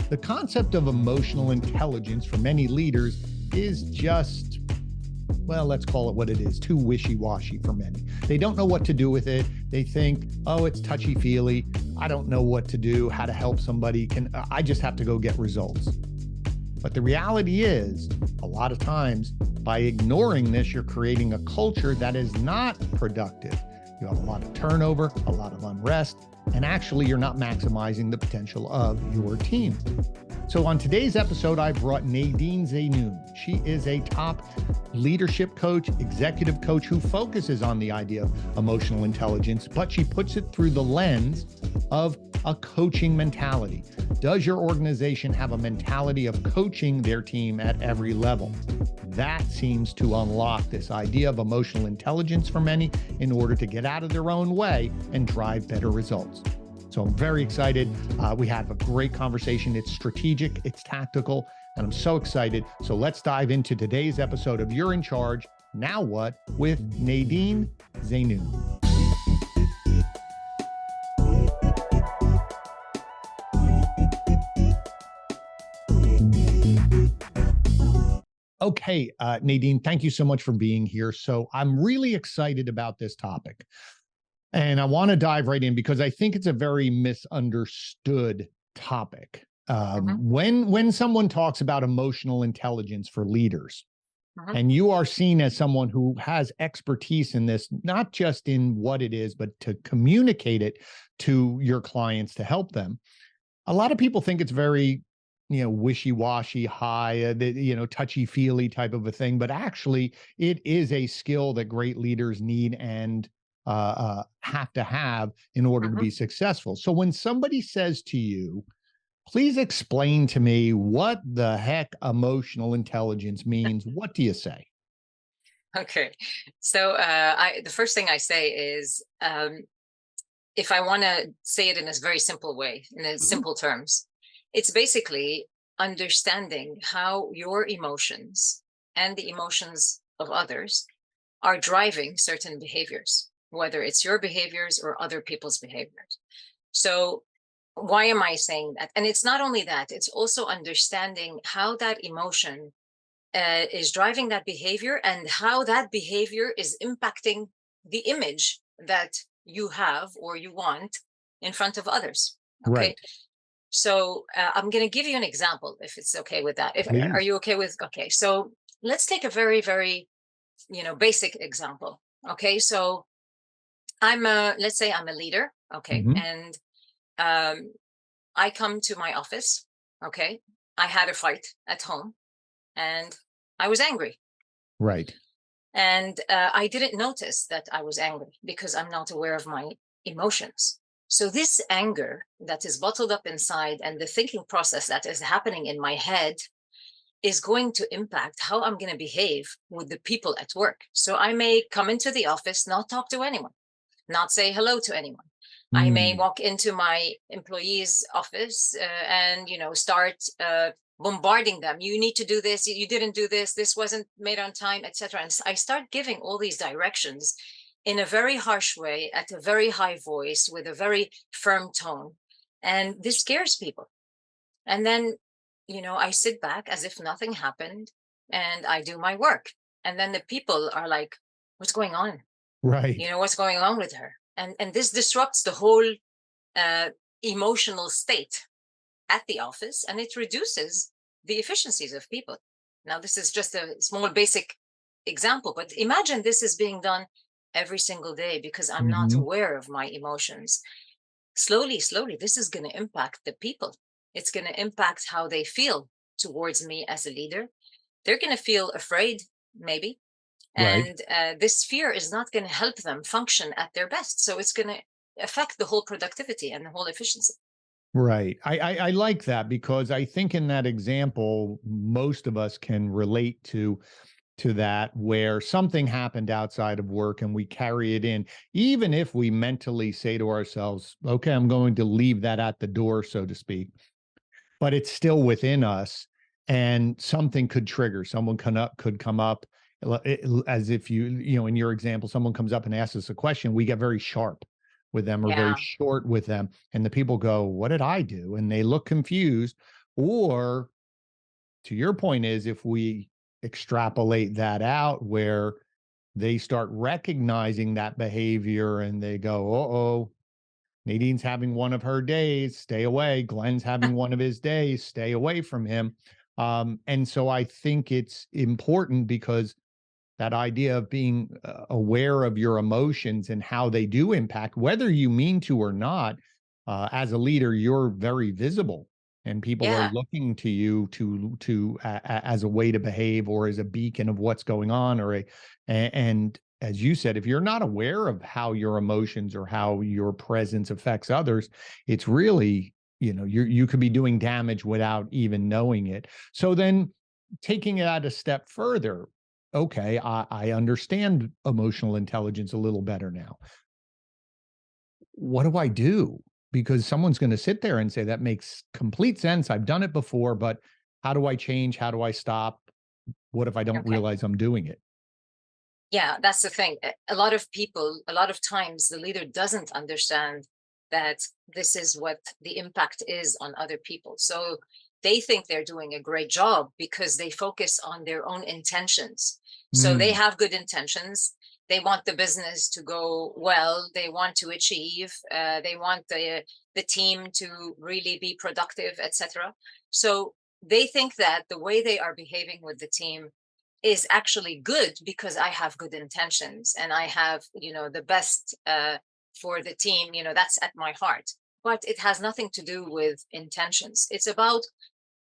The concept of emotional intelligence for many leaders is just, well, let's call it what it is, too wishy-washy for many. They don't know what to do with it. They think, oh, it's touchy-feely. I don't know what to do, how to help somebody. I just have to go get results. But the reality is, a lot of times, by ignoring this, you're creating a culture that is not productive. You have a lot of turnover, a lot of unrest, and actually you're not maximizing the potential of your team. So on today's episode, I brought Nadine Zeinoun. She is a top leadership coach, executive coach who focuses on the idea of emotional intelligence, but she puts it through the lens of a coaching mentality. Does your organization have a mentality of coaching their team at every level? That seems to unlock this idea of emotional intelligence for many in order to get out of their own way and drive better results. So I'm very excited. We have a great conversation. It's strategic, it's tactical, and I'm so excited. So let's dive into today's episode of You're in Charge, Now What? With Nadine Zeinoun. Okay, Nadine, thank you so much for being here. So I'm really excited about this topic. And I want to dive right in because I think it's a very misunderstood topic. When someone talks about emotional intelligence for leaders, and you are seen as someone who has expertise in this, not just in what it is, but to communicate it to your clients to help them, a lot of people think it's very wishy-washy, high, touchy-feely type of a thing. But actually, it is a skill that great leaders need and have to have in order to be successful. So when somebody says to you, please explain to me what the heck emotional intelligence means, what do you say? Okay. So the first thing I say is, if I want to say it in a very simple way, in simple terms, it's basically understanding how your emotions and the emotions of others are driving certain behaviors, whether it's your behaviors or other people's behaviors. So why am I saying that? And it's not only that, it's also understanding how that emotion is driving that behavior and how that behavior is impacting the image that you have or you want in front of others. Okay. Right. So I'm going to give you an example, if it's okay with that. Are you okay with? Okay. So let's take a very, very, basic example. Okay. So let's say I'm a leader. Okay. And I come to my office. Okay. I had a fight at home and I was angry. Right. And I didn't notice that I was angry because I'm not aware of my emotions. So this anger that is bottled up inside and the thinking process that is happening in my head is going to impact how I'm going to behave with the people at work. So I may come into the office, not talk to anyone, not say hello to anyone. I may walk into my employee's office and, start bombarding them. You need to do this. You didn't do this. This wasn't made on time, etc. And I start giving all these directions in a very harsh way, at a very high voice, with a very firm tone. And this scares people. And then, I sit back as if nothing happened and I do my work. And then the people are like, what's going on? Right. What's going on with her? And this disrupts the whole emotional state at the office, and it reduces the efficiencies of people. Now, this is just a small basic example, but imagine this is being done every single day because I'm not aware of my emotions. Slowly, this is going to impact the people. It's going to impact how they feel towards me as a leader. They're going to feel afraid, maybe. Right. And this fear is not going to help them function at their best. So it's going to affect the whole productivity and the whole efficiency. Right. I like that because I think in that example, most of us can relate to that, where something happened outside of work and we carry it in, even if we mentally say to ourselves, okay, I'm going to leave that at the door, so to speak, but it's still within us and something could trigger. Someone could come up as if in your example, someone comes up and asks us a question, we get very sharp with them or very short with them. And the people go, what did I do? And they look confused, Or to your point is, if we extrapolate that out where they start recognizing that behavior and they go, oh, Nadine's having one of her days, stay away. Glenn's having one of his days, stay away from him. And so I think it's important because that idea of being aware of your emotions and how they do impact, whether you mean to or not, as a leader, you're very visible and people are Yeah. looking to you as a way to behave or as a beacon of what's going on and as you said, if you're not aware of how your emotions or how your presence affects others, it's really, you could be doing damage without even knowing it. So then taking it out a step further, okay, I understand emotional intelligence a little better now. What do I do? Because someone's going to sit there and say, that makes complete sense. I've done it before, but how do I change? How do I stop? What if I don't Okay. realize I'm doing it? Yeah, that's the thing. A lot of people, a lot of times, the leader doesn't understand that this is what the impact is on other people. So they think they're doing a great job because they focus on their own intentions. So they Mm, have good intentions. They want the business to go well. They want to achieve. They want the team to really be productive, etc. So they think that the way they are behaving with the team is actually good because I have good intentions and I have, the best for the team, that's at my heart. But it has nothing to do with intentions. It's about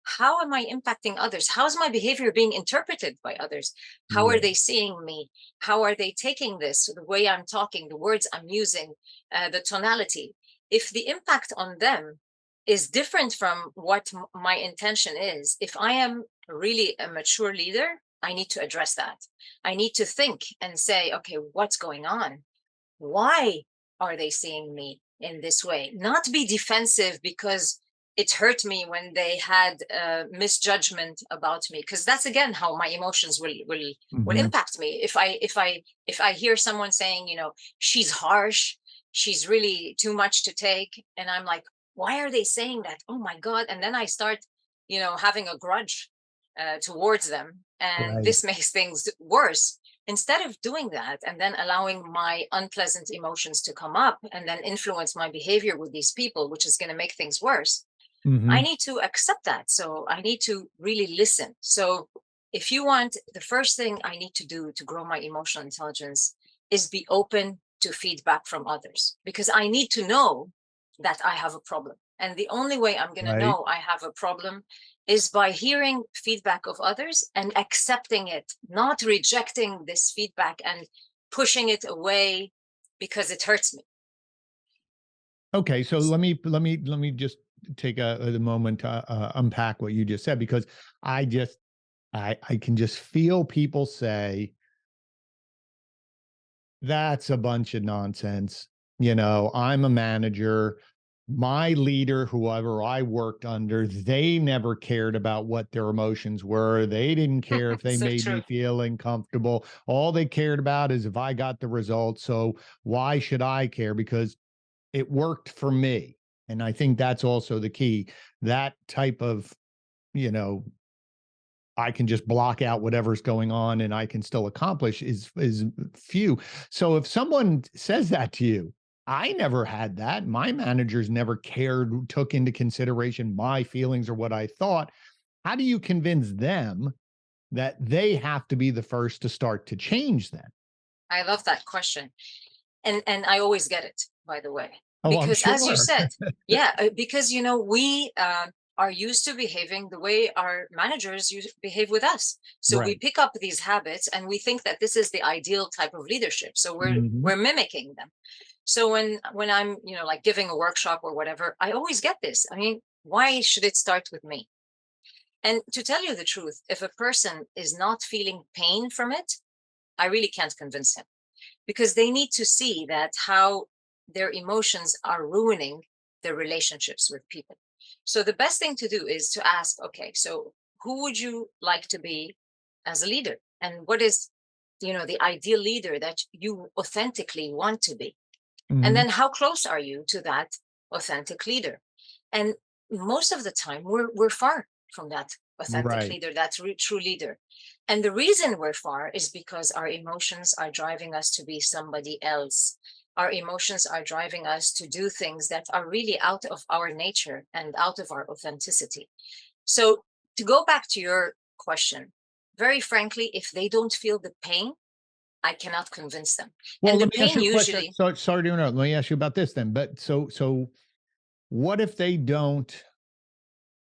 how am I impacting others? How's my behavior being interpreted by others? How are right. they seeing me? How are they taking this? The way I'm talking, the words I'm using, the tonality. If the impact on them is different from what my intention is, if I am really a mature leader, I need to address that. I need to think and say, okay, what's going on? Why are they seeing me in this way? Not be defensive because it hurt me when they had a misjudgment about me, because that's again how my emotions will Hmm. impact me. If I hear someone saying, she's harsh, she's really too much to take, and I'm like, why are they saying that? Oh my God. And then I start, having a grudge towards them, and Right. this makes things worse. Instead of doing that and then allowing my unpleasant emotions to come up and then influence my behavior with these people, which is going to make things worse, I Hmm. need to accept that. So I need to really listen. So if you want, the first thing I need to do to grow my emotional intelligence is be open to feedback from others, because I need to know that I have a problem. And the only way I'm going to Right. know I have a problem is by hearing feedback of others and accepting it, not rejecting this feedback and pushing it away because it hurts me. Okay, so let me just take a moment to unpack what you just said because I can just feel people say that's a bunch of nonsense. I'm a manager. My leader, whoever I worked under, they never cared about what their emotions were. They didn't care if they So made me true. feel uncomfortable. All they cared about is if I got the results. So why should I care? Because it worked for me. And I think that's also the key. That type of, you know, I can just block out whatever's going on and I can still accomplish is few. So if someone says that to you, I never had that. My managers never cared, took into consideration my feelings or what I thought. How do you convince them that they have to be the first to start to change that? I love that question. And I always get it, by the way, Oh, I'm because as you sure. said, yeah, because we are used to behaving the way our managers behave with us. So we Right. pick up these habits and we think that this is the ideal type of leadership. So we're Mhm. we're mimicking them. So when I'm like giving a workshop or whatever, I always get this. I mean, why should it start with me? And to tell you the truth, if a person is not feeling pain from it, I really can't convince him, because they need to see that how their emotions are ruining their relationships with people. So the best thing to do is to ask, okay, so who would you like to be as a leader? And what is, the ideal leader that you authentically want to be? And Mhm. then how close are you to that authentic leader? And most of the time we're far from that authentic Right. leader, that true leader. And the reason we're far is because our emotions are driving us to be somebody else. Our emotions are driving us to do things that are really out of our nature and out of our authenticity. So to go back to your question, very frankly, if they don't feel the pain, I cannot convince them. Well, And the let me ask pain you a question. usually, So sorry to interrupt. Let me ask you about this then. But so what if they don't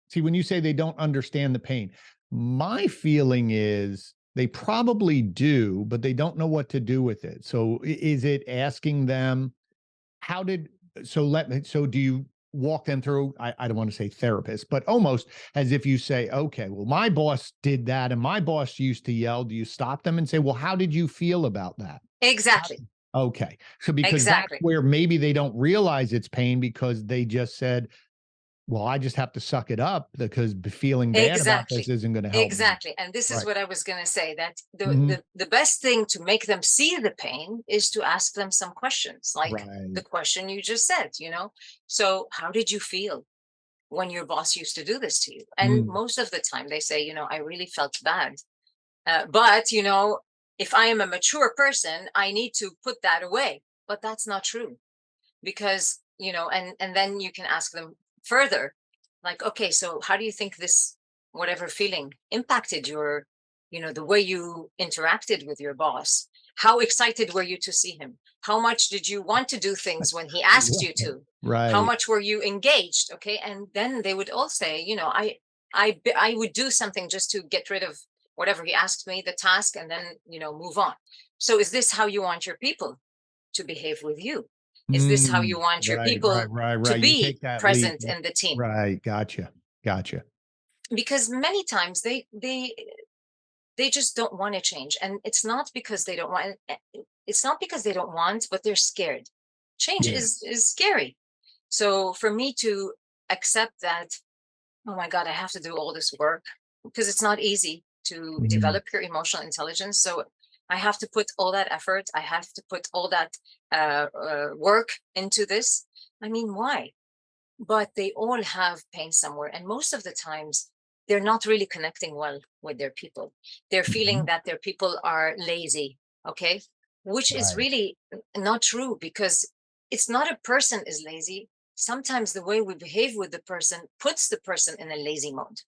see when you say they don't understand the pain? My feeling is they probably do, but they don't know what to do with it. So is it asking them, how did so do you walk them through, I don't want to say therapist, but almost as if you say, okay, well, my boss did that and my boss used to yell. Do you stop them and say, well, how did you feel about that? exactly, Okay. So because that's exactly. where maybe they don't realize it's pain because they just said, well, I just have to suck it up because feeling bad about this Exactly. isn't going to help me. Exactly. And this is Right. what I was going to say, that the, Mhm. the the best thing to make them see the pain is to ask them some questions, like the Right. question you just said, So, how did you feel when your boss used to do this to you? And Mm. most of the time they say, I really felt bad. But if I am a mature person, I need to put that away. But that's not true, because and then you can ask them further, like, okay, so how do you think this whatever feeling impacted your the way you interacted with your boss? How excited were you to see him? How much did you want to do things when he asked you to? How Right. much were you engaged? Okay, and then they would all say, I would do something just to get rid of whatever he asked me, the task, and then move on. So is this how you want your people to behave with you? Is this how Mm. you want your Right, people right, right, to right. You be take that leap. present in the team? Right. Gotcha. Gotcha. Because many times they just don't want to change, and it's not because they don't want, but they're scared. Change Yeah. is scary. So for me to accept that, oh my God, I have to do all this work, because it's not easy to Mhm. develop your emotional intelligence. So I have to put all that effort. I have to put all that work into this. I mean, why? But they all have pain somewhere. And most of the times, they're not really connecting well with their people. They're feeling Mhm. that their people are lazy, okay? Which is Right. really not true, because it's not a person is lazy. Sometimes the way we behave with the person puts the person in a lazy mode.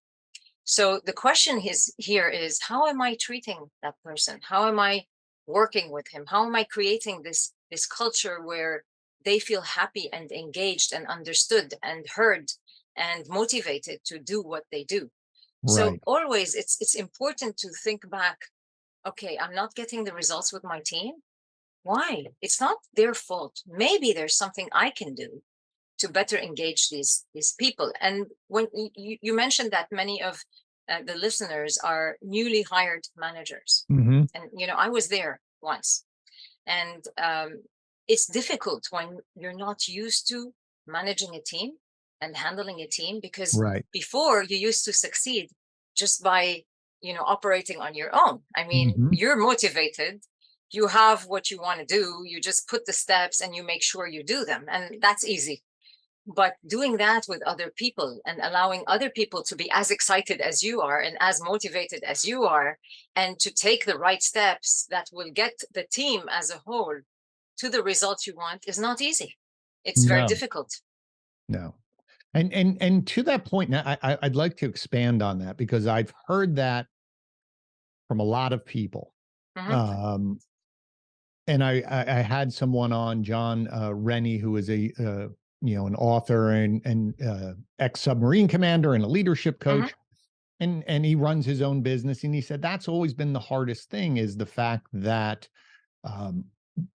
So the question is here is, how am I treating that person? How am I working with him? How am I creating this culture where they feel happy and engaged and understood and heard and motivated to do what they do? So Right. always it's important to think back, okay, I'm not getting the results with my team. Why? It's not their fault. Maybe there's something I can do to better engage these people. And when you mentioned that many of the listeners are newly hired managers, Mhm. and I was there once, and it's difficult when you're not used to managing a team and handling a team, because Right. before you used to succeed just by operating on your own. I mean, Mhm. you're motivated, you have what you want to do, you just put the steps and you make sure you do them, and that's easy. But doing that with other people and allowing other people to be as excited as you are and as motivated as you are, and to take the right steps that will get the team as a whole to the results you want, is not easy. It's very No, difficult. no. And to that point, now I'd like to expand on that because I've heard that from a lot of people. Mhm. Um, and I had someone on, John Rennie, who is a an author and ex submarine commander and a leadership Mhm. coach, and he runs his own business, and he said that's always been the hardest thing is the fact that um,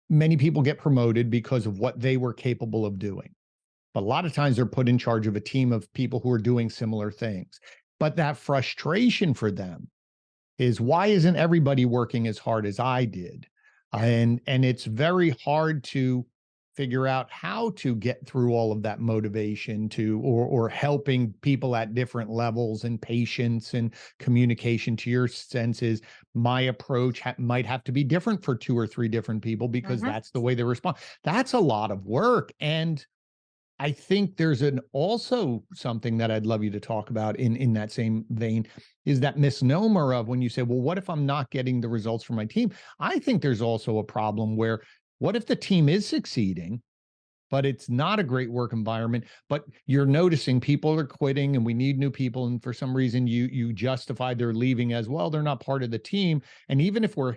many people get promoted because of what they were capable of doing. But a lot of times they're put in charge of a team of people who are doing similar things. But that frustration for them is why isn't everybody working as hard as I did? Yeah. And it's very hard to figure out how to get through all of that motivation to or helping people at different levels and patience and communication. To your senses, my approach might have to be different for two or three different people because Mhm. that's the way they respond. That's a lot of work. And I think there's an also something that I'd love you to talk about in that same vein is that misnomer of when you say, well, what if I'm not getting the results from my team? I think there's also a problem where what if the team is succeeding, but it's not a great work environment, but you're noticing people are quitting and we need new people. And for some reason you justify their leaving as well. They're not part of the team. And even if we're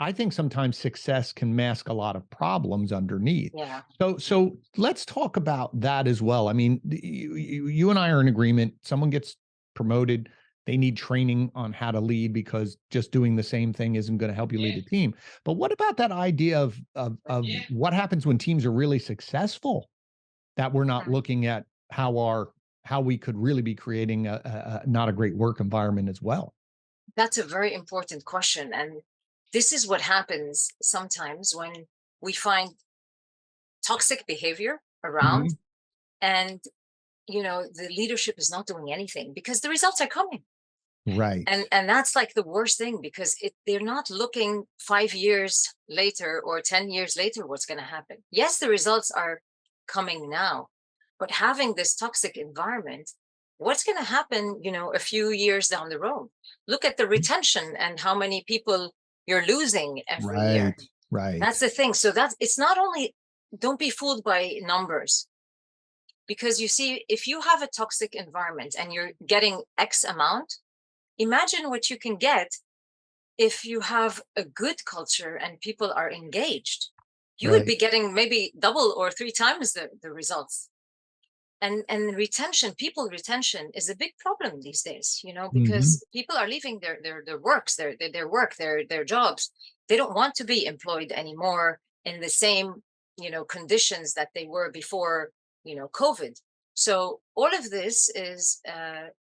I think sometimes success can mask a lot of problems underneath. Yeah. So let's talk about that as well. I mean, you and I are in agreement. Someone gets promoted, they need training on how to lead because just doing the same thing isn't going to help you lead a team. But what about that idea of what happens when teams are really successful? That we're not Mhm. looking at how we could really be creating a not a great work environment as well. That's a very important question. And this is what happens sometimes when we find toxic behavior around, Mhm. and the leadership is not doing anything because the results are coming. Right. And that's like the worst thing, because they're not looking 5 years later or 10 years later what's going to happen. Yes, the results are coming now, but having this toxic environment, what's going to happen a few years down the road? Look at the retention and how many people you're losing every year. Right. Right. That's the thing. So that's, it's not only, don't be fooled by numbers, because you see, if you have a toxic environment and you're getting X amount, imagine what you can get if you have a good culture and people are engaged. You would Right. be getting maybe double or three times the results. And retention, people retention is a big problem these days, Mhm. because people are leaving their works, their work, their jobs. They don't want to be employed anymore in the same conditions that they were before COVID. So all of this is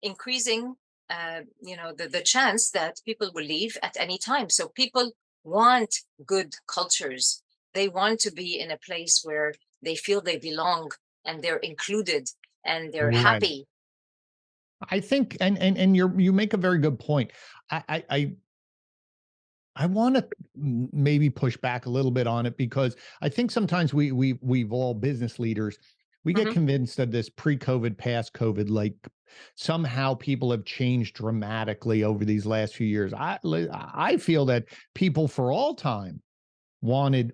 increasing the chance that people will leave at any time. So people want good cultures. They want to be in a place where they feel they belong and they're included and they're Right. happy. I think and you make a very good point. I want to maybe push back a little bit on it because I think sometimes we've all business leaders, we get Mhm. convinced of this pre-COVID, past COVID, like somehow people have changed dramatically over these last few years. I feel that people for all time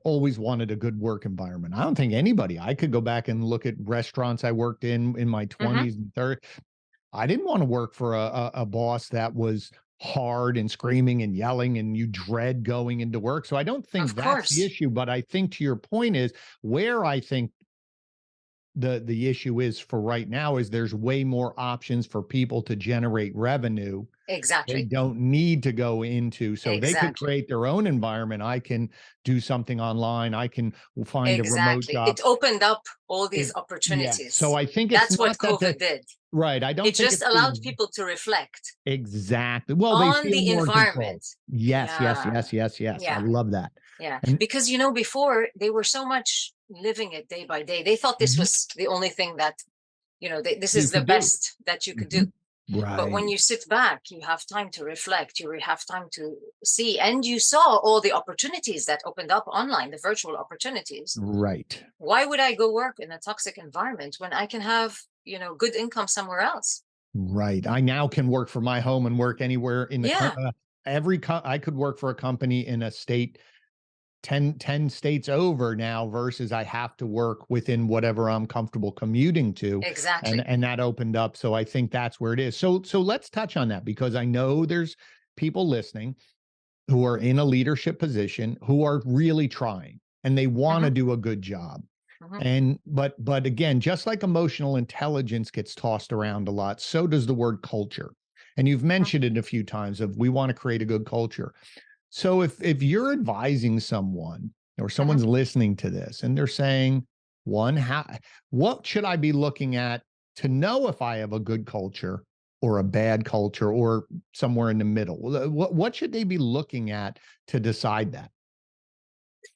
always wanted a good work environment. I don't think anybody, I could go back and look at restaurants I worked in my Mhm. 20s and 30s. I didn't want to work for a boss that was hard and screaming and yelling and you dread going into work. So I don't think Of that's the course. issue, but I think to your point is where I think the issue is for right now is there's way more options for people to generate revenue. They Exactly. don't need to go into, so they could Exactly. create their own environment. I can do something online. I can find a remote Exactly. job. It opened up all these Yeah. So opportunities. I think it's That's what not that COVID did. right. I It don't think just it's the allowed people to reflect exactly. Well, they on feel the more in control. environment. Yes, yes, Yeah. yes, yes, yes. I Yeah. love that. Yeah. And Because before they were so much living it day by day. They thought this mhm, was the only thing that, this you is the could do. best that you could do. Mhm. But when Right, you sit back, you have time to reflect, you have time to see, and you saw all the opportunities that opened up online, the virtual opportunities. right, Why would I go work in a toxic environment when I can have, good income somewhere else? right. I now can work from my home and work anywhere in the Yeah, I could work for a company in a state 10 states over now versus I have to work within whatever I'm comfortable commuting to. exactly. And that opened up. So I think that's where it is. So let's touch on that because I know there's people listening who are in a leadership position who are really trying and they want to Hmm. do a good job. Hmm. And but again, just like emotional intelligence gets tossed around a lot, so does the word culture. And you've Hmm. mentioned it a few times of we want to create a good culture. So if you're advising someone or Hmm. someone's listening to this and they're saying, one, how what should I be looking at to know if I have a good culture or a bad culture or somewhere in the middle? What should they be looking at to decide that?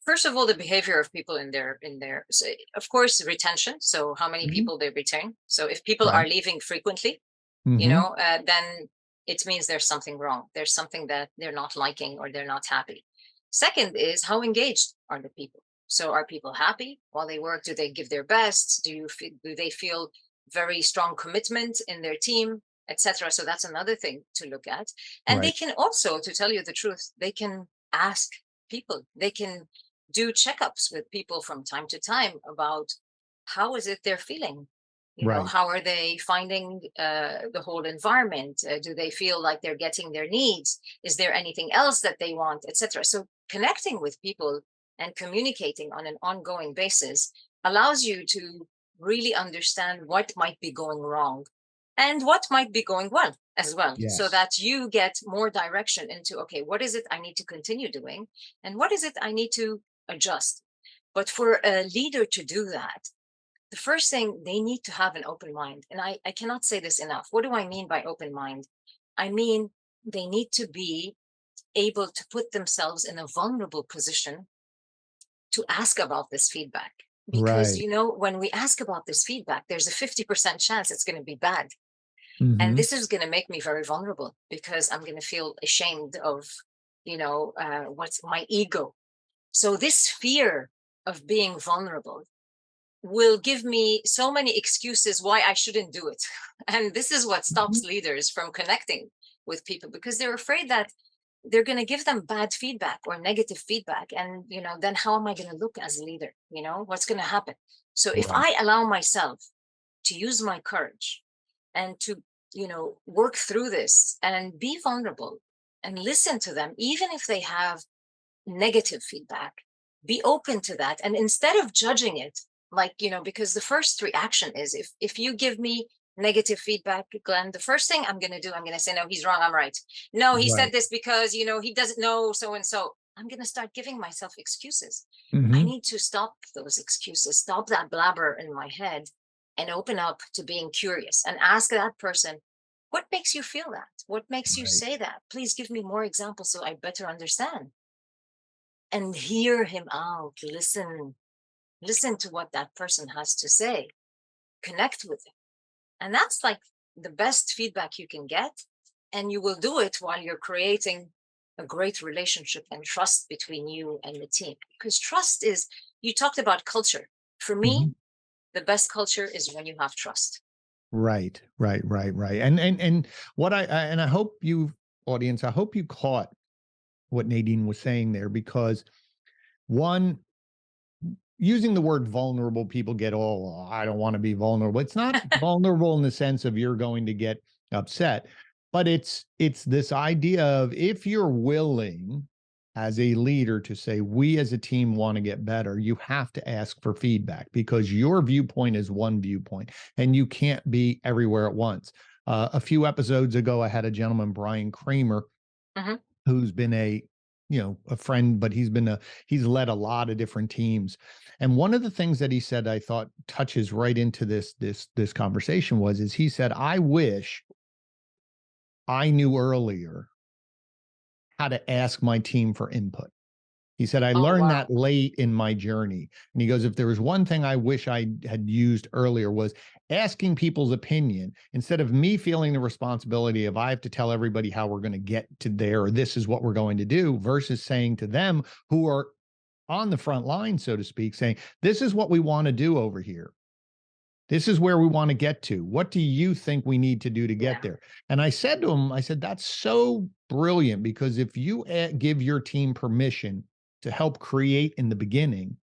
First of all, the behavior of people in their, so of course, retention. So how many Mhm. people they retain. So if people Right. are leaving frequently, Hmm. then it means there's something wrong. There's something that they're not liking or they're not happy. Second is, how engaged are the people? So are people happy while they work? Do they give their best? Do they feel very strong commitment in their team, etc.? So that's another thing to look at. And they Right. can also, to tell you the truth, they can ask people. They can do checkups with people from time to time about how is it they're feeling. Right. How are they finding the whole environment? Do they feel like they're getting their needs? Is there anything else that they want, etc.? So connecting with people and communicating on an ongoing basis allows you to really understand what might be going wrong and what might be going well as well, so Yes. that you get more direction into, okay, what is it I need to continue doing and what is it I need to adjust. But for a leader to do that, the first thing, they need to have an open mind. And I cannot say this enough. What do I mean by open mind? I mean, they need to be able to put themselves in a vulnerable position to ask about this feedback. Because, Right. when we ask about this feedback, there's a 50% chance it's going to be bad. And Hmm. this is going to make me very vulnerable because I'm going to feel ashamed of, what's my ego. So this fear of being vulnerable will give me so many excuses why I shouldn't do it. And this is what stops leaders from connecting with people, because they're afraid that they're going to give them bad feedback or negative feedback. And, then how am I going to look as a leader? What's going to happen? So if Right. I allow myself to use my courage and to, work through this and be vulnerable and listen to them, even if they have negative feedback, be open to that. And instead of judging it, like, because the first reaction is, if you give me negative feedback, Glenn, the first thing I'm going to do, I'm going to say, no, he's wrong, I'm right. No, he said Right. this because, he doesn't know so and so. I'm going to start giving myself excuses. I Hmm. need to stop those excuses, stop that blabber in my head, and open up to being curious and ask that person, what makes you feel that? What makes you Right. say that? Please give me more examples so I better understand. And hear him out. Listen to what that person has to say, connect with it. And that's like the best feedback you can get. And you will do it while you're creating a great relationship and trust between you and the team. Because trust is, you talked about culture. For me, Hmm. the best culture is when you have trust. Right. Right. Right. Right. And what and I hope you, audience, I hope you caught what Nadine was saying there, because one, using the word vulnerable, people get all, "Oh, I don't want to be vulnerable." It's not vulnerable in the sense of you're going to get upset, but it's this idea of, if you're willing as a leader to say, we as a team want to get better, you have to ask for feedback, because your viewpoint is one viewpoint and you can't be everywhere at once. A few episodes ago, I had a gentleman, Brian Kramer, Hmm. who's been a friend, but he's led a lot of different teams. And one of the things that he said, I thought touches right into this conversation, is he said, I wish I knew earlier how to ask my team for input. He said, I Oh, learned wow. that late in my journey. And he goes, if there was one thing I wish I had used earlier, was asking people's opinion, instead of me feeling the responsibility of, I have to tell everybody how we're going to get to there, or this is what we're going to do, versus saying to them who are on the front line, so to speak, saying, this is what we want to do over here. This is where we want to get to. What do you think we need to do to get Yeah. there? And I said to him, I said, that's so brilliant, because if you give your team permission to help create in the beginning,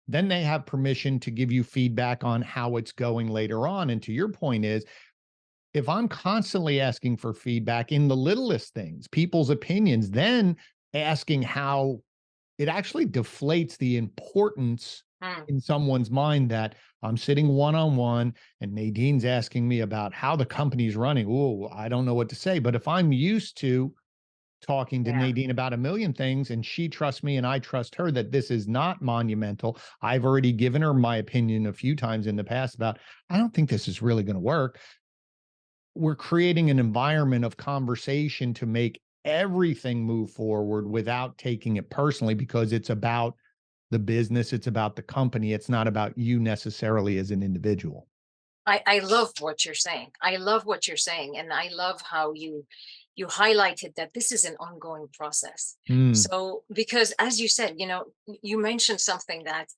then they have permission to give you feedback on how it's going later on. And to your point is, if I'm constantly asking for feedback in the littlest things, people's opinions, then asking how, it actually deflates the importance Mm, in someone's mind that I'm sitting one-on-one and Nadine's asking me about how the company's running. Oh, I don't know what to say. But if I'm used to talking to yeah. Nadine about a million things, and she trusts me and I trust her that this is not monumental, I've already given her my opinion a few times in the past about, I don't think this is really going to work. We're creating an environment of conversation to make everything move forward without taking it personally, because it's about the business, it's about the company, it's not about you necessarily as an individual. I love what you're saying. I love what you're saying. And I love how you highlighted that this is an ongoing process. Mm, So, because as you said, you mentioned something that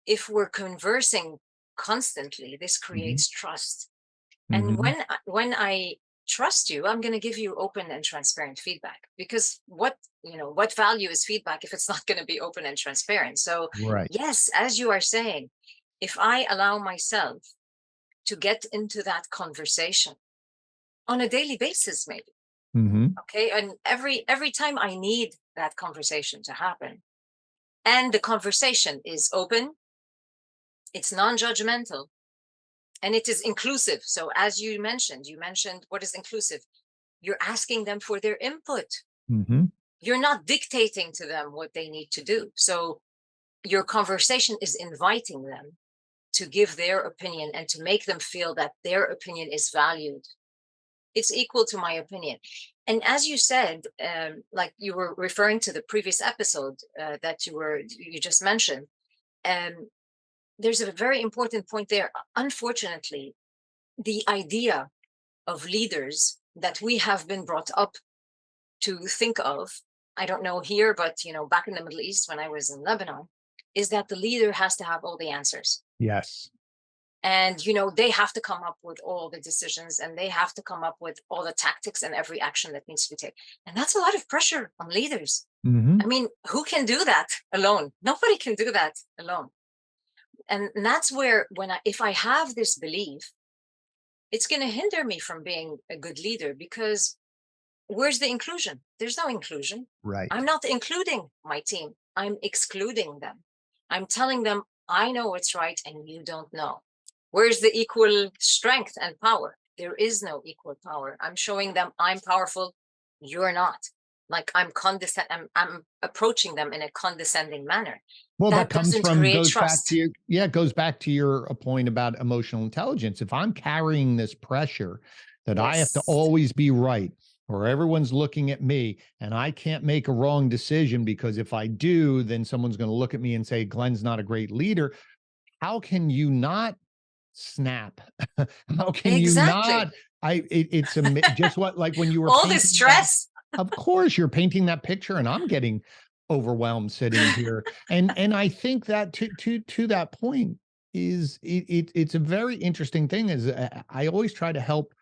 if we're conversing constantly, this hmm creates trust. And hmm when I trust you, I'm going to give you open and transparent feedback, because what value is feedback if it's not going to be open and transparent? So Right. yes, as you are saying, if I allow myself to get into that conversation on a daily basis, maybe, hmm okay, and every time I need that conversation to happen, and the conversation is open, it's non-judgmental, and it is inclusive. So as you mentioned what is inclusive. You're asking them for their input. hmm You're not dictating to them what they need to do. So your conversation is inviting them to give their opinion and to make them feel that their opinion is valued. It's equal to my opinion. And as you said, like you were referring to the previous episode that you just mentioned, um, there's a very important point there. Unfortunately, the idea of leaders that we have been brought up to think of, I don't know here, but back in the Middle East when I was in Lebanon, is that the leader has to have all the answers. Yes. And they have to come up with all the decisions, and they have to come up with all the tactics and every action that needs to be taken. And that's a lot of pressure on leaders. hmm I mean, who can do that alone? Nobody can do that alone. And that's where if I have this belief, it's going to hinder me from being a good leader, because where's the inclusion? There's no inclusion. Right. I'm not including my team. I'm excluding them. I'm telling them, I know what's right and you don't know. Where's the equal strength and power? There is no equal power. I'm showing them I'm powerful. You're not. Like I'm approaching them in a condescending manner. Well, that That comes doesn't from create goes back to trust. your yeah, it goes back to your point about emotional intelligence. If I'm carrying this pressure that I have to Yes. always be right, or everyone's looking at me and I can't make a wrong decision because if I do, then someone's going to look at me and say Glenn's not a great leader. How can you not snap? How can you Exactly. not? It's just what like when you were All this painting that. stress. Of course, you're painting that picture, and I'm getting overwhelmed sitting here. And I think that to that point is it's a very interesting thing. Is I always try to help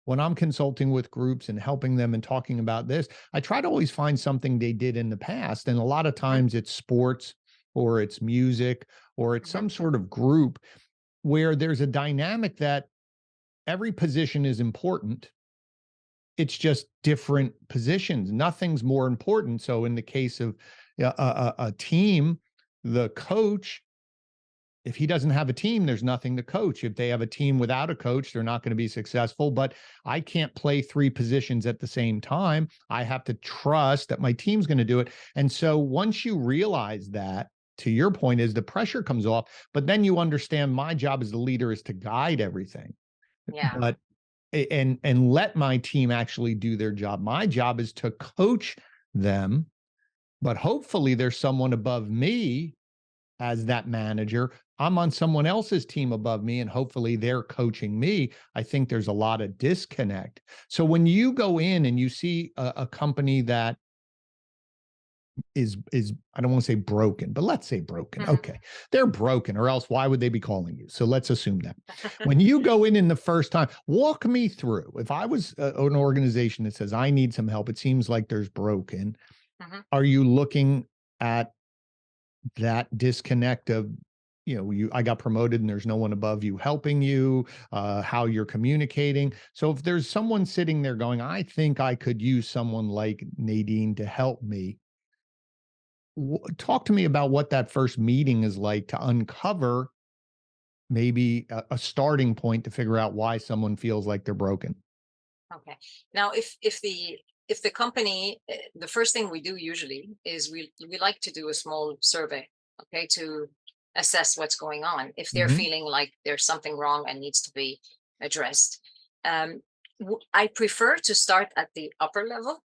when I'm consulting with groups and helping them and talking about this. I try to always find something they did in the past, and a lot of Mhm, times it's sports or it's music or it's mhm. some sort of group where there's a dynamic that every position is important. It's just different positions. Nothing's more important. So in the case of a team, the coach, if he doesn't have a team, there's nothing to coach. If they have a team without a coach, they're not going to be successful. But I can't play three positions at the same time. I have to trust that my team's going to do it. And so once you realize that, to your point, is the pressure comes off, but then you understand my job as the leader is to guide everything. Yeah. But and let my team actually do their job. My job is to coach them, but hopefully there's someone above me as that manager. I'm on someone else's team above me and hopefully they're coaching me. I think there's a lot of disconnect. So when you go in and you see a company that is I don't want to say broken, but let's say broken. Mhm. Okay. They're broken or else why would they be calling you? So let's assume that. When you go in the first time, walk me through. If I was an organization that says I need some help, it seems like there's broken. Mhm. Are you looking at that disconnect of you I got promoted and there's no one above you helping you, how you're communicating. So if there's someone sitting there going, I think I could use someone like Nadine to help me, talk to me about what that first meeting is like to uncover maybe a starting point to figure out why someone feels like they're broken. Okay. Now, if the company, the first thing we do usually is we like to do a small survey, okay, to assess what's going on. If they're hmm feeling like there's something wrong and needs to be addressed, um, I prefer to start at the upper level,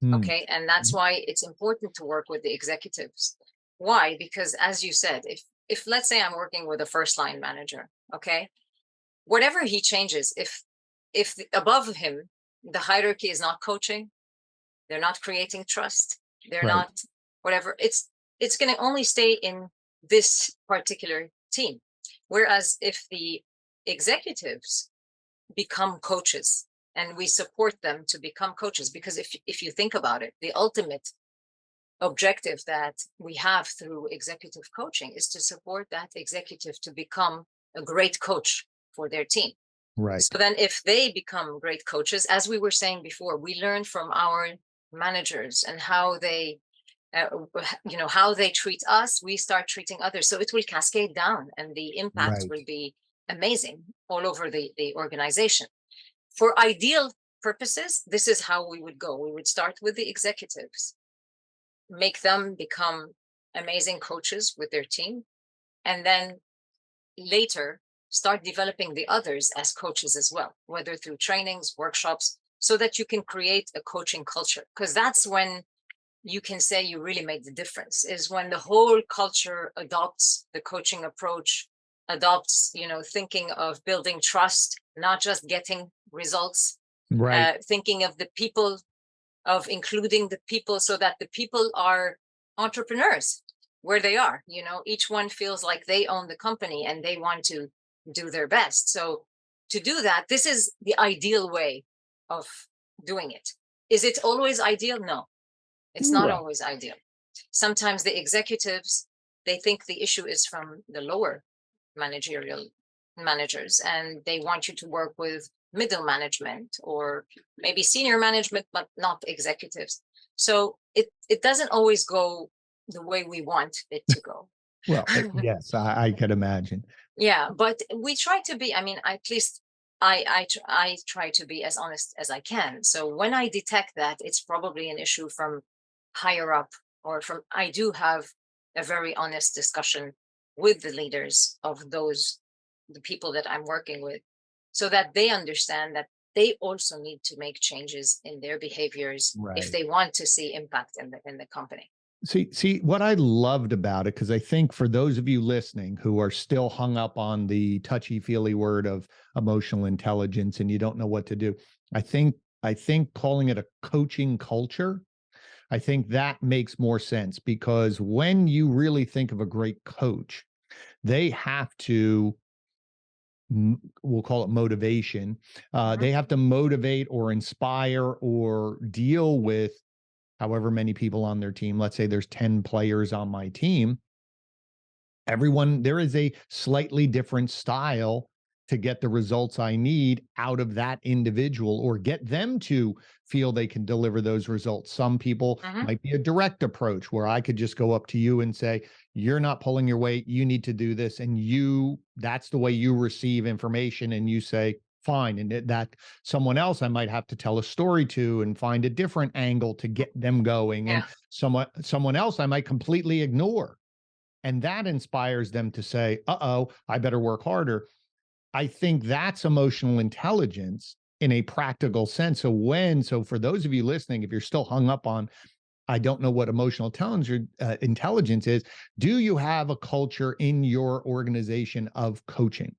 Hmm. okay, and that's why it's important to work with the executives. Why? Because as you said, if let's say I'm working with a first line manager, okay, whatever he changes, if above him the hierarchy is not coaching, they're not creating trust, they're Right. not whatever, it's going to only stay in this particular team. Whereas if the executives become coaches and we support them to become coaches, because if you think about it, the ultimate objective that we have through executive coaching is to support that executive to become a great coach for their team. Right. So then if they become great coaches, as we were saying before, we learn from our managers and how they how they treat us, we start treating others, so it will cascade down and the impact Right. will be amazing all over the organization. For ideal purposes, this is how we would go. We would start with the executives, make them become amazing coaches with their team, and then later start developing the others as coaches as well, whether through trainings, workshops, so that you can create a coaching culture. Because that's when you can say you really made the difference, is when the whole culture adopts the coaching approach, adopts, thinking of building trust, not just getting results, Right. thinking of the people, of including the people so that the people are entrepreneurs where they are. Each one feels like they own the company and they want to do their best. So to do that, this is the ideal way of doing it. Is it always ideal? No, it's not Right. always ideal. Sometimes the executives, they think the issue is from the lower managerial managers and they want you to work with middle management or maybe senior management, but not executives. So it doesn't always go the way we want it to go. Well, yes, I could imagine. Yeah, but we try to be, I mean, at least I try to be as honest as I can. So when I detect that it's probably an issue from higher up, or from, I do have a very honest discussion with the leaders of the people that I'm working with, so that they understand that they also need to make changes in their behaviors if Right. they want to see impact in the company. See what I loved about it, because I think for those of you listening who are still hung up on the touchy-feely word of emotional intelligence and you don't know what to do, I think calling it a coaching culture, I think that makes more sense, because when you really think of a great coach, they have to, we'll call it motivation. Mhm. They have to motivate or inspire or deal with however many people on their team. Let's say there's 10 players on my team. Everyone, there is a slightly different style to get the results I need out of that individual, or get them to feel they can deliver those results. Some people Mhm. might be a direct approach where I could just go up to you and say, you're not pulling your weight, you need to do this. And that's the way you receive information. And you say, fine. And that someone else I might have to tell a story to and find a different angle to get them going. And Yeah. someone else I might completely ignore, and that inspires them to say, uh-oh, I better work harder. I think that's emotional intelligence in a practical sense. So for those of you listening, if you're still hung up on, I don't know what emotional intelligence is, do you have a culture in your organization of coaching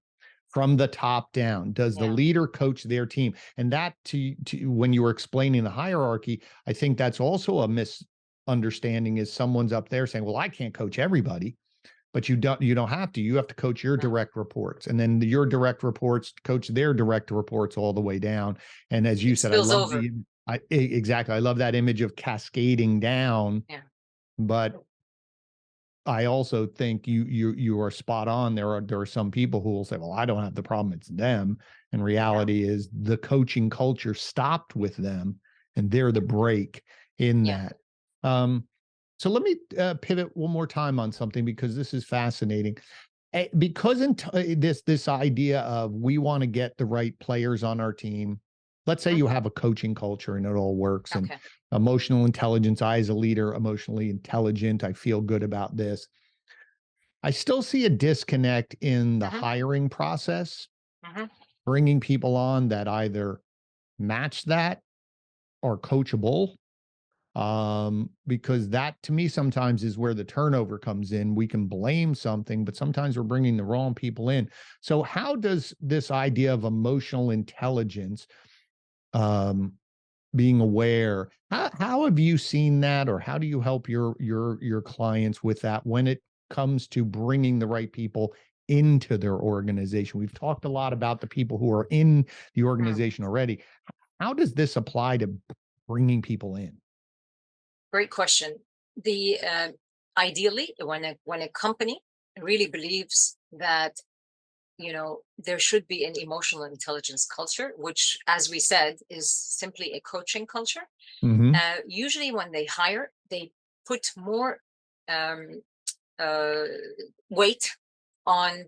from the top down? Does the Yeah. leader coach their team? And that, to when you were explaining the hierarchy, I think that's also a misunderstanding, is someone's up there saying, well, I can't coach everybody. But you don't have to. You have to coach your Mhm. direct reports, and then your direct reports coach their direct reports all the way down. And as you It said, I spills love over. exactly. I love that image of cascading down. Yeah. But I also think you are spot on. There are some people who will say, "Well, I don't have the problem; it's them." And Yeah. reality is, the coaching culture stopped with them, and they're the break in Yeah. that. Um, so let me pivot one more time on something, because this is fascinating. Because this idea of, we want to get the right players on our team. Let's say Mhm. you have a coaching culture and it all works, and Okay. emotional intelligence, I as a leader, emotionally intelligent, I feel good about this. I still see a disconnect in the Mhm. hiring process, Mhm. bringing people on that either match that, are coachable, because that to me sometimes is where the turnover comes in. We can blame something, but sometimes we're bringing the wrong people in. So how does this idea of emotional intelligence, um, being aware, how have you seen that, or how do you help your clients with that when it comes to bringing the right people into their organization? We've talked a lot about the people who are in the Mm, organization already. How does this apply to bringing people in? Great question. The Ideally, when a company really believes that there should be an emotional intelligence culture, which, as we said, is simply a coaching culture. Hmm. Usually, when they hire, they put more um, uh, weight on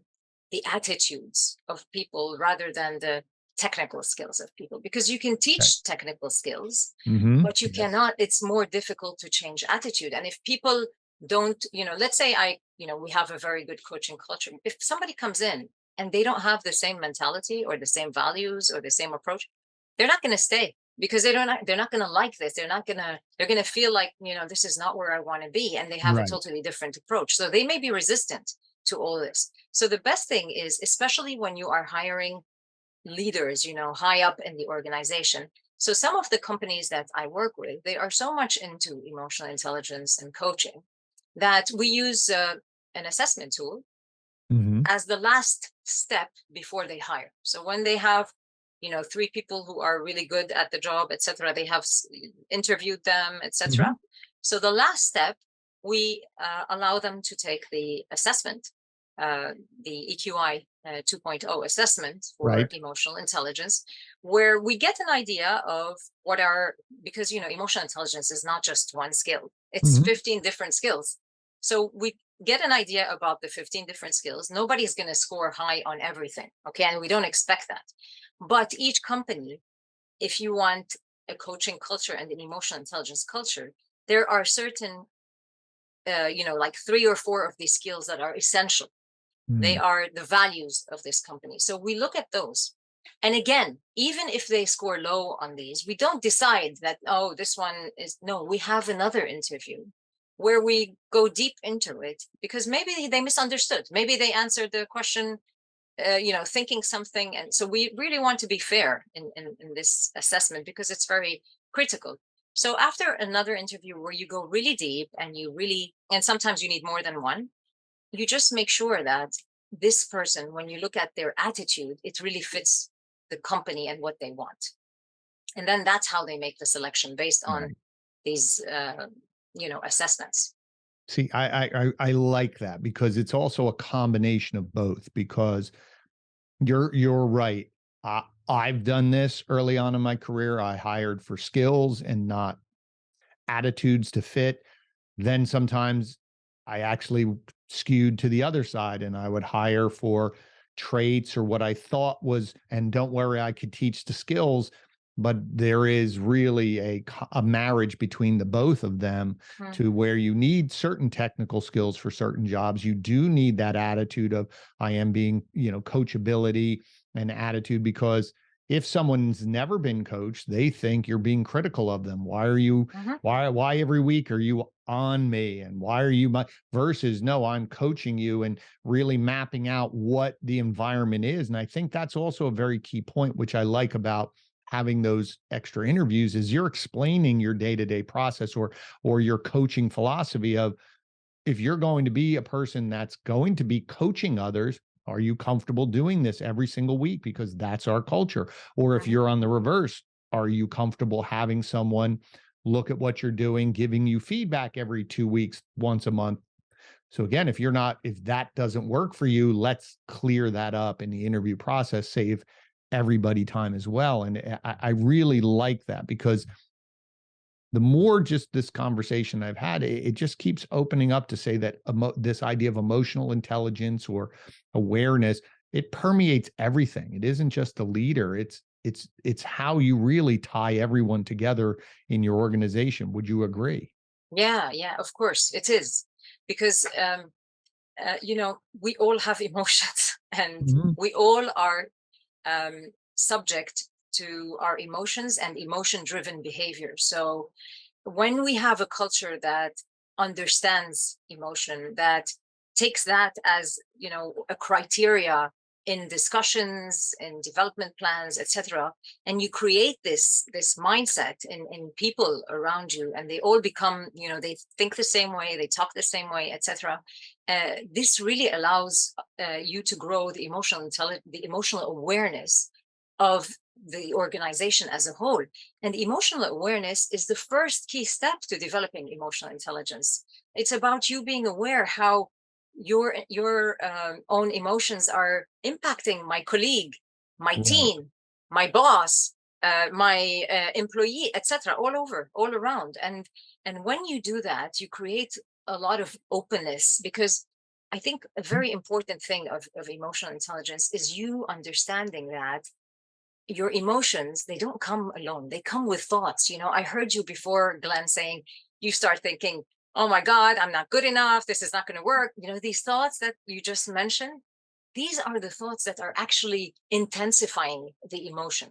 the attitudes of people rather than the technical skills of people, because you can Okay. teach technical skills, Hmm. but you Yes. cannot, it's more difficult to change attitude. And if people don't, let's say we have a very good coaching culture. If somebody comes in and they don't have the same mentality or the same values or the same approach, they're not going to stay, because they're not going to like this. They're going to feel like, this is not where I want to be, and they have a Right. totally different approach. So they may be resistant to all this. So the best thing is, especially when you are hiring leaders, high up in the organization. So some of the companies that I work with, they are so much into emotional intelligence and coaching that we use an assessment tool Hmm. as the last step before they hire. So when they have, three people who are really good at the job, etc., they have interviewed them, etc. Hmm. So the last step, we allow them to take the assessment, uh, the EQI 2.0 assessment for Right. emotional intelligence, where we get an idea of what are, because emotional intelligence is not just one skill; it's Hmm. 15 different skills. So we get an idea about the 15 different skills. Nobody's going to score high on everything. Okay. And we don't expect that. But each company, if you want a coaching culture and an emotional intelligence culture, there are certain, like three or four of these skills that are essential. They Mm. are the values of this company. So we look at those. And again, even if they score low on these, we don't decide that, oh, this one is no, we have another interview where we go deep into it, because maybe they misunderstood. Maybe they answered the question, thinking something. And so we really want to be fair in this assessment, because it's very critical. So after another interview where you go really deep and and sometimes you need more than one, you just make sure that this person, when you look at their attitude, it really fits the company and what they want. And then that's how they make the selection based on Right. these, assessments. See, I like that because it's also a combination of both. Because you're right. I've done this early on in my career. I hired for skills and not attitudes to fit. Then sometimes I actually skewed to the other side and I would hire for traits or what I thought was, and don't worry, I could teach the skills, but there is really a marriage between the both of them, Mhm. to where you need certain technical skills for certain jobs. You do need that attitude of I am being, coachability and attitude, because if someone's never been coached, they think you're being critical of them. Why are you Mhm. why every week are you on me, and why are you my versus no, I'm coaching you and really mapping out what the environment is. And I think that's also a very key point, which I like about having those extra interviews, is you're explaining your day-to-day process, or your coaching philosophy of, if you're going to be a person that's going to be coaching others, are you comfortable doing this every single week? Because that's our culture. Or if Mhm. you're on the reverse, are you comfortable having someone look at what you're doing, giving you feedback every 2 weeks, once a month? So again, if that doesn't work for you, let's clear that up in the interview process, save everybody time as well. And I really like that, because the more just this conversation I've had, it just keeps opening up to say that this idea of emotional intelligence or awareness, it permeates everything. It isn't just the leader. It's how you really tie everyone together in your organization. Would you agree? Yeah, yeah, of course it is. Because, we all have emotions and Mhm. we all are subject to our emotions and emotion driven behavior. So when we have a culture that understands emotion, that takes that as, a criteria in discussions, in development plans, etc., and you create this mindset in people around you, and they all become, they think the same way, they talk the same way, etc. This really allows you to grow the the emotional awareness of the organization as a whole. And emotional awareness is the first key step to developing emotional intelligence. It's about you being aware how your own emotions are impacting my colleague, my Right. team, my boss, my employee, etc., all around. And when you do that, you create a lot of openness, because I think a very important thing of emotional intelligence is you understanding that your emotions, they don't come alone, they come with thoughts. I heard you before, Glenn, saying you start thinking, oh my God, I'm not good enough, this is not going to work. These thoughts that you just mentioned, these are the thoughts that are actually intensifying the emotion.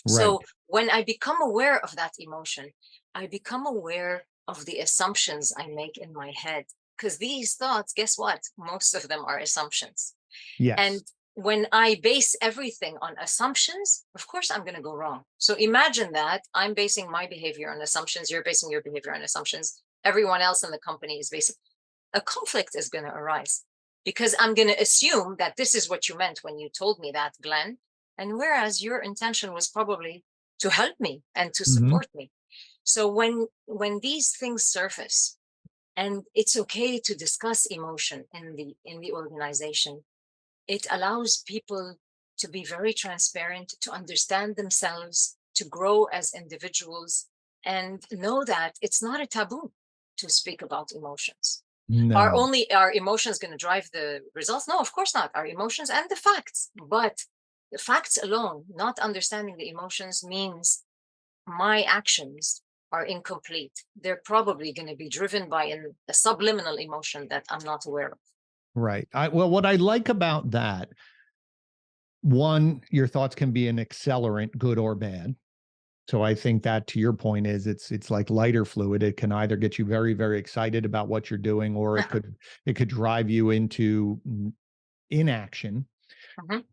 Right. So when I become aware of that emotion, I become aware of the assumptions I make in my head, because these thoughts, guess what, most of them are assumptions. Yes. And when I base everything on assumptions, of course, I'm going to go wrong. So imagine that I'm basing my behavior on assumptions, you're basing your behavior on assumptions, everyone else in the company is basing. A conflict is going to arise, because I'm going to assume that this is what you meant when you told me that, Glenn. And whereas your intention was probably to help me and to Hmm. support me. So when these things surface, and it's okay to discuss emotion in the organization, it allows people to be very transparent, to understand themselves, to grow as individuals, and know that it's not a taboo to speak about emotions. No. Our emotions going to drive the results? No, of course not. Our emotions and the facts, but the facts alone, not understanding the emotions, means my actions are incomplete. They're probably going to be driven by a subliminal emotion that I'm not aware of. Right. Well, what I like about that, one, your thoughts can be an accelerant, good or bad. So I think that, to your point, is it's like lighter fluid. It can either get you very, very excited about what you're doing, or it could drive you into inaction. Mhm,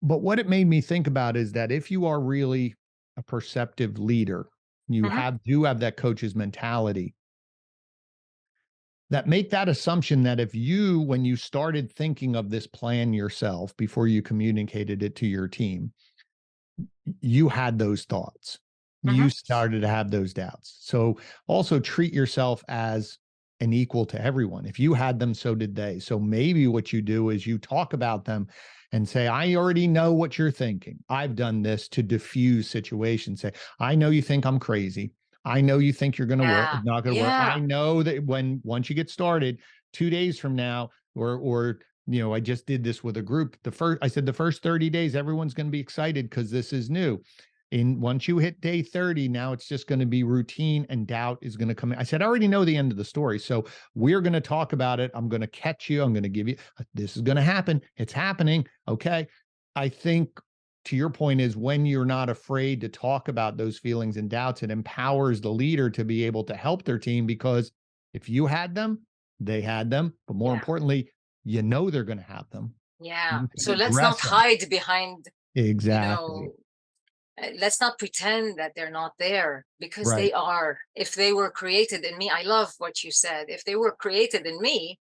But what it made me think about is that if you are really a perceptive leader, you mhm. have that coach's mentality, that make that assumption that if you, when you started thinking of this plan yourself before you communicated it to your team, you had those thoughts. You Mhm. started to have those doubts. So also treat yourself as an equal to everyone. If you had them, so did they. So maybe what you do is you talk about them and say, I already know what you're thinking. I've done this to diffuse situations. Say, I know you think I'm crazy. I know you think you're going to work, Yeah. not going to work. I Yeah. know that once you get started, 2 days from now, or I just did this with a group. I said the first 30 days, everyone's going to be excited because this is new. And once you hit day 30, now it's just going to be routine and doubt is going to come in. I said, I already know the end of the story. So we're going to talk about it. I'm going to catch you. I'm going to give you, this is going to happen. It's happening. Okay. I think, to your point, is when you're not afraid to talk about those feelings and doubts, it empowers the leader to be able to help their team, because if you had them, they had them. But more Yeah. importantly, they're going to have them. Yeah. You can So let's not address them. hide behind, you Exactly. know, let's not pretend that they're not there, because Right. they are. If they were created in me, I love what you said. If they were created in me,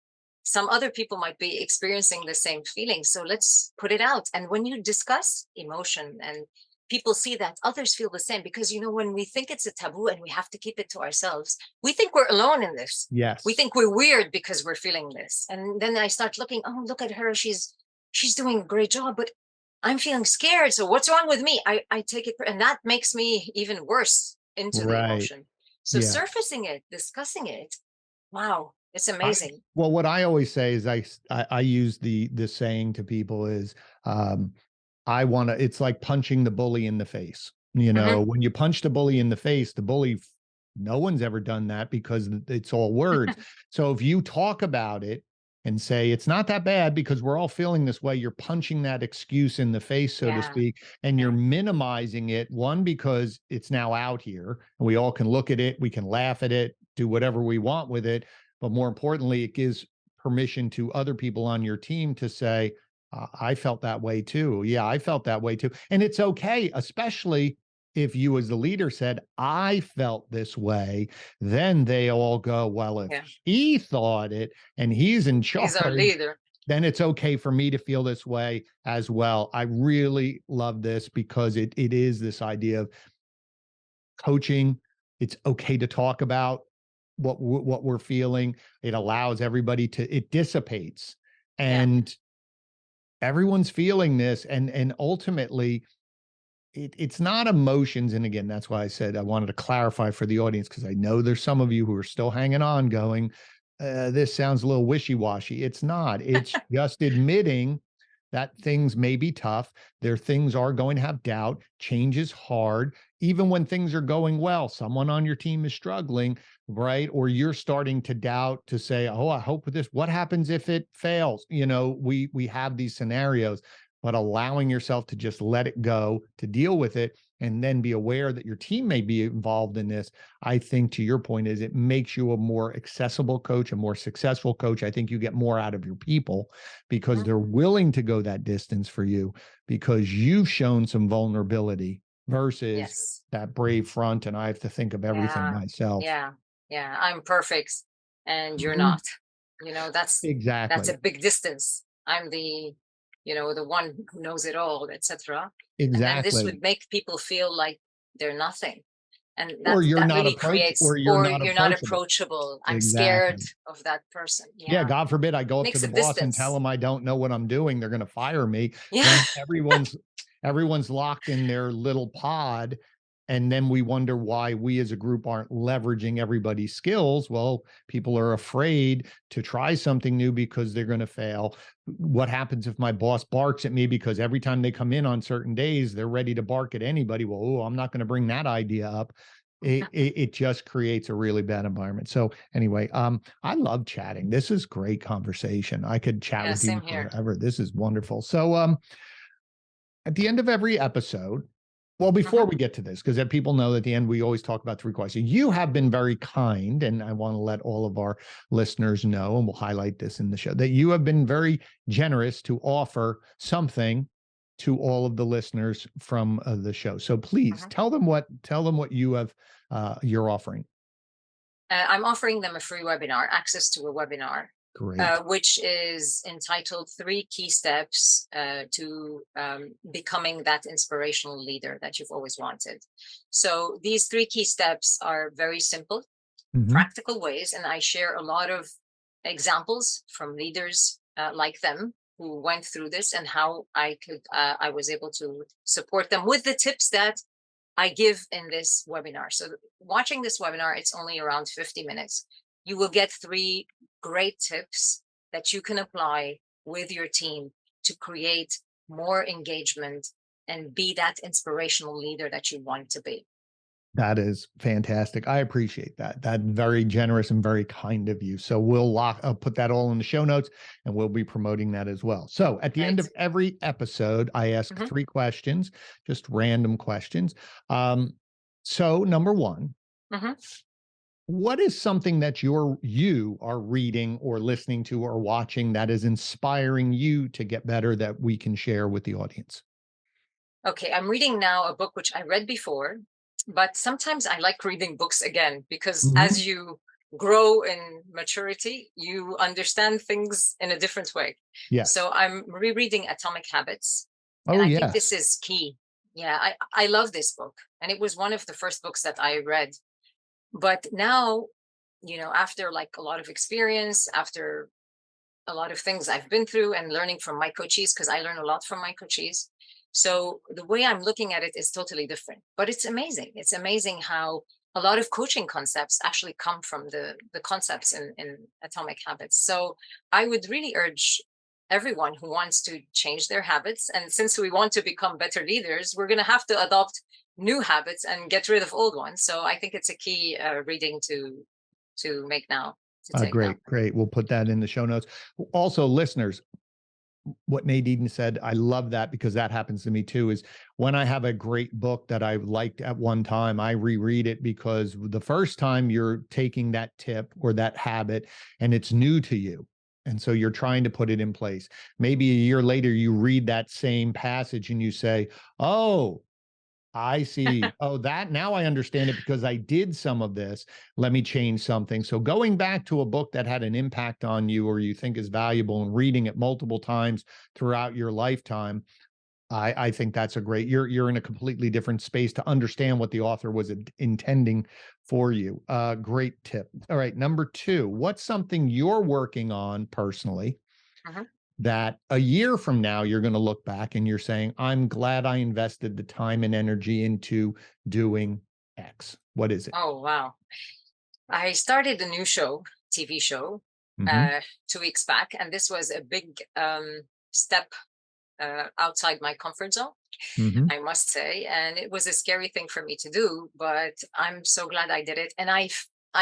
some other people might be experiencing the same feeling. So let's put it out. And when you discuss emotion and people see that others feel the same, because when we think it's a taboo and we have to keep it to ourselves, we think we're alone in this. We Yes. think we're weird because we're feeling this. And then I start looking, oh, look at her. She's doing a great job, but I'm feeling scared. So what's wrong with me? I take it, and that makes me even worse into the Right. emotion. So Yeah. surfacing it, discussing it, wow, it's I, amazing. well, what I always say is I use the saying to people is, um, I want to, it's like punching the bully in the face. Mhm. When you punch the bully in the face, no one's ever done that because it's all words. So if you talk about it, and say, it's not that bad because we're all feeling this way. You're punching that excuse in the face, so to Yeah. speak, and you're Yeah. minimizing it. One, because it's now out here and we all can look at it, we can laugh at it, do whatever we want with it. But more importantly, it gives permission to other people on your team to say, I felt that way too. Yeah, I felt that way too. And it's okay, especially if you as the leader said, I felt this way, then they all go, well, if Yeah. he thought it and he's in He's our charge, leader. then it's okay for me to feel this way as well. I really love this because it is this idea of coaching. It's okay to talk about what we're feeling. It allows everybody to, it dissipates, Yeah. and everyone's feeling this, and ultimately it's not emotions. And again, that's why I said I wanted to clarify for the audience, because I know there's some of you who are still hanging on going, this sounds a little wishy-washy. It's not. It's just admitting that things may be tough. Things are going to have doubt. Change is hard. Even when things are going well, someone on your team is struggling, right? Or you're starting to doubt, to say, oh, I hope with this, what happens if it fails? We have these scenarios, but allowing yourself to just let it go, to deal with it, and then be aware that your team may be involved in this. I think, to your point, is it makes you a more accessible coach, a more successful coach. I think you get more out of your people because Mhm. they're willing to go that distance for you, because you've shown some vulnerability versus Yes. that brave front and I have to think of everything Yeah. myself. Yeah. Yeah. I'm perfect and you're Mhm. not. That's Exactly. a big distance. I'm the one who knows it all, etc. And then this Exactly. would make people feel like they're nothing. And Or you're that not really creates, or you're or not you're not approachable. approachable. I'm scared Exactly. of that person. Yeah, Yeah. God forbid I go up to Makes the a boss and tell distance. him I don't know what I'm doing, they're gonna fire me. Yeah. Then everyone's locked in their little pod, and then we wonder why we as a group aren't leveraging everybody's skills. Well, people are afraid to try something new because they're gonna fail. What happens if my boss barks at me because every time they come in on certain days, they're ready to bark at anybody? Well, oh, I'm not gonna bring that idea up. It just creates a really bad environment. So anyway, I love chatting. This is great conversation. I could chat Yeah. with you Same here. forever. This is wonderful. So, at the end of every episode, well, before Hmm. we get to this, because people know at the end we always talk about 3 questions. You have been very kind, and I want to let all of our listeners know, and we'll highlight this in the show, that you have been very generous to offer something to all of the listeners from the show. So please Hmm. tell them what you're offering. I'm offering them a free webinar, access to a webinar, Great. which is entitled 3 Key Steps to Becoming That Inspirational Leader That You've Always Wanted. So these 3 key steps are very simple, Mhm. practical ways, and I share a lot of examples from leaders like them who went through this, and how I was able to support them with the tips that I give in this webinar. So watching this webinar, it's only around 50 minutes. You will get 3 great tips that you can apply with your team to create more engagement and be that inspirational leader that you want to be. That is fantastic. I appreciate that. That's very generous and very kind of you. So I'll put that all in the show notes, and we'll be promoting that as well. So at the end Right. of every episode, I ask Hmm. 3 questions, just random questions. So number one, Hmm. what is something that you are reading or listening to or watching that is inspiring you to get better, that we can share with the audience? Okay, I'm reading now a book which I read before, but sometimes I like reading books again because Mhm. as you grow in maturity, you understand things in a different way. Yes. So I'm rereading Atomic Habits, and Oh, I think this yes. is key. Yeah, I love this book, and it was one of the first books that I read. But now, after like a lot of experience, after a lot of things I've been through and learning from my coaches, because I learn a lot from my coaches. So the way I'm looking at it is totally different. But it's amazing. It's amazing how a lot of coaching concepts actually come from the concepts in Atomic Habits. So I would really urge everyone who wants to change their habits. And since we want to become better leaders, we're going to have to adopt new habits and get rid of old ones. So I think it's a key reading to make now. to take down. Great. We'll put that in the show notes. Also, listeners, what Nadine said, I love that because that happens to me too, is when I have a great book that I liked at one time, I reread it because the first time you're taking that tip or that habit and it's new to you. And so you're trying to put it in place. Maybe a year later, you read that same passage and you say, oh, I see. Oh, that now I understand it because I did some of this. Let me change something. So going back to a book that had an impact on you or you think is valuable and reading it multiple times throughout your lifetime, I think that's a great, you're in a completely different space to understand what the author was intending for you. Great tip. All right. Number 2, what's something you're working on personally that a year from now, you're going to look back and you're saying, I'm glad I invested the time and energy into doing X? What is it? Oh, wow. I started a new TV show, 2 weeks back, and this was a big step outside my comfort zone, I must say. And it was a scary thing for me to do, but I'm so glad I did it. And I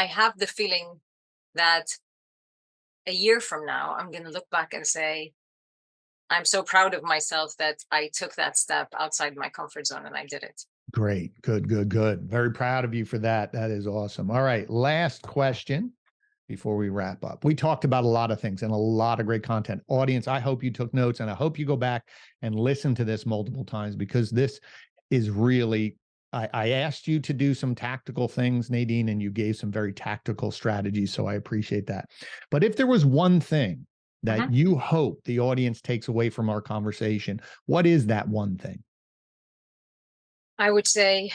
have the feeling that a year from now, I'm going to look back and say, I'm so proud of myself that I took that step outside my comfort zone and I did it. Great. Good. Very proud of you for that. That is awesome. All right. Last question before we wrap up. We talked about a lot of things and a lot of great content. Audience, I hope you took notes and I hope you go back and listen to this multiple times because this is really, I asked you to do some tactical things, Nadine, and you gave some very tactical strategies. So I appreciate that. But if there was one thing that you hope the audience takes away from our conversation, what is that one thing? I would say,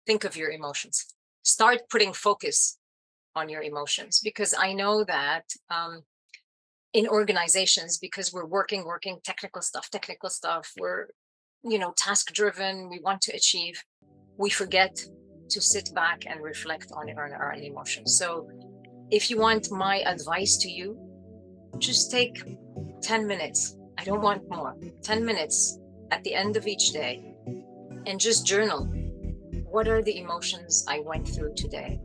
think of your emotions. Start putting focus on your emotions, because I know that in organizations, because we're working technical stuff, we're, task driven, we want to achieve, we forget to sit back and reflect on our emotions. So if you want my advice to you, just take 10 minutes. I don't want more. 10 minutes at the end of each day and just journal. What are the emotions I went through today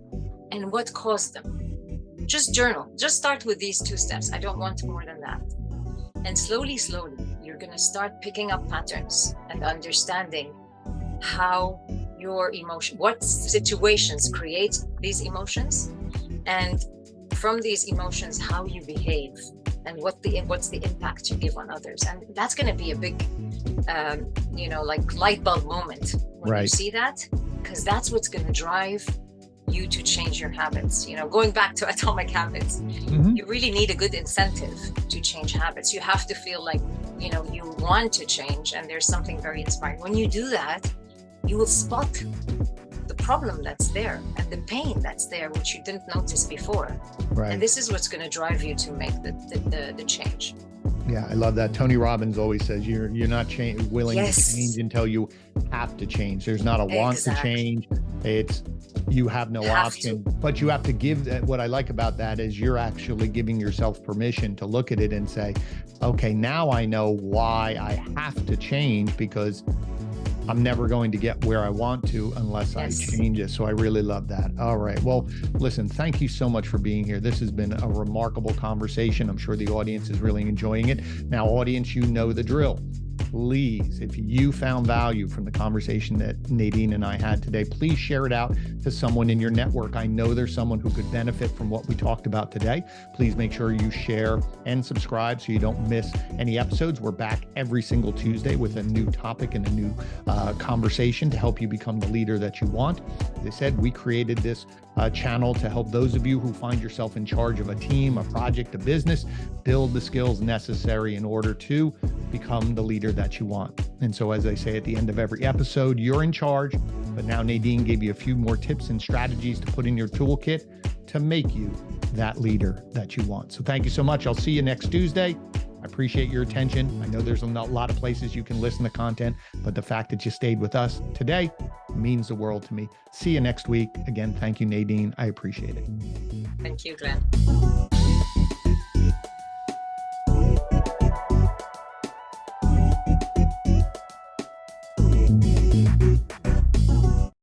and what caused them? Just journal. Just start with these 2 steps. I don't want more than that. And slowly, you're going to start picking up patterns and understanding how your emotion, what situations create these emotions, and from these emotions, how you behave and what's the impact you give on others. And that's going to be a big, like light bulb moment when you see that, because that's what's going to drive you to change your habits. Going back to atomic habits, you really need a good incentive to change habits. You have to feel like, you want to change and there's something very inspiring. When you do that, you will spot the problem that's there and the pain that's there, which you didn't notice before. And this is what's going to drive you to make the change. Yeah, I love that. Tony Robbins always says you're not willing to change until you have to change. There's not a want to change. It's you have no option, but you have to give that. What I like about that is you're actually giving yourself permission to look at it and say, okay, now I know why I have to change, because I'm never going to get where I want to unless I change it. So I really love that. All right. Well, listen, thank you so much for being here. This has been a remarkable conversation. I'm sure the audience is really enjoying it. Now, audience, you know the drill. Please, if you found value from the conversation that Nadine and I had today, please share it out to someone in your network. I know there's someone who could benefit from what we talked about today. Please make sure you share and subscribe so you don't miss any episodes. We're back every single Tuesday with a new topic and a new conversation to help you become the leader that you want. As I said, we created this channel to help those of you who find yourself in charge of a team, a project, a business, build the skills necessary in order to become the leader that you want. And so, as I say at the end of every episode, you're in charge, but now Nadine gave you a few more tips and strategies to put in your toolkit to make you that leader that you want. So thank you so much. I'll see you next Tuesday. I appreciate your attention. I know there's a lot of places you can listen to content, but the fact that you stayed with us today means the world to me. See you next week. Again, thank you, Nadine. I appreciate it. Thank you, Glenn.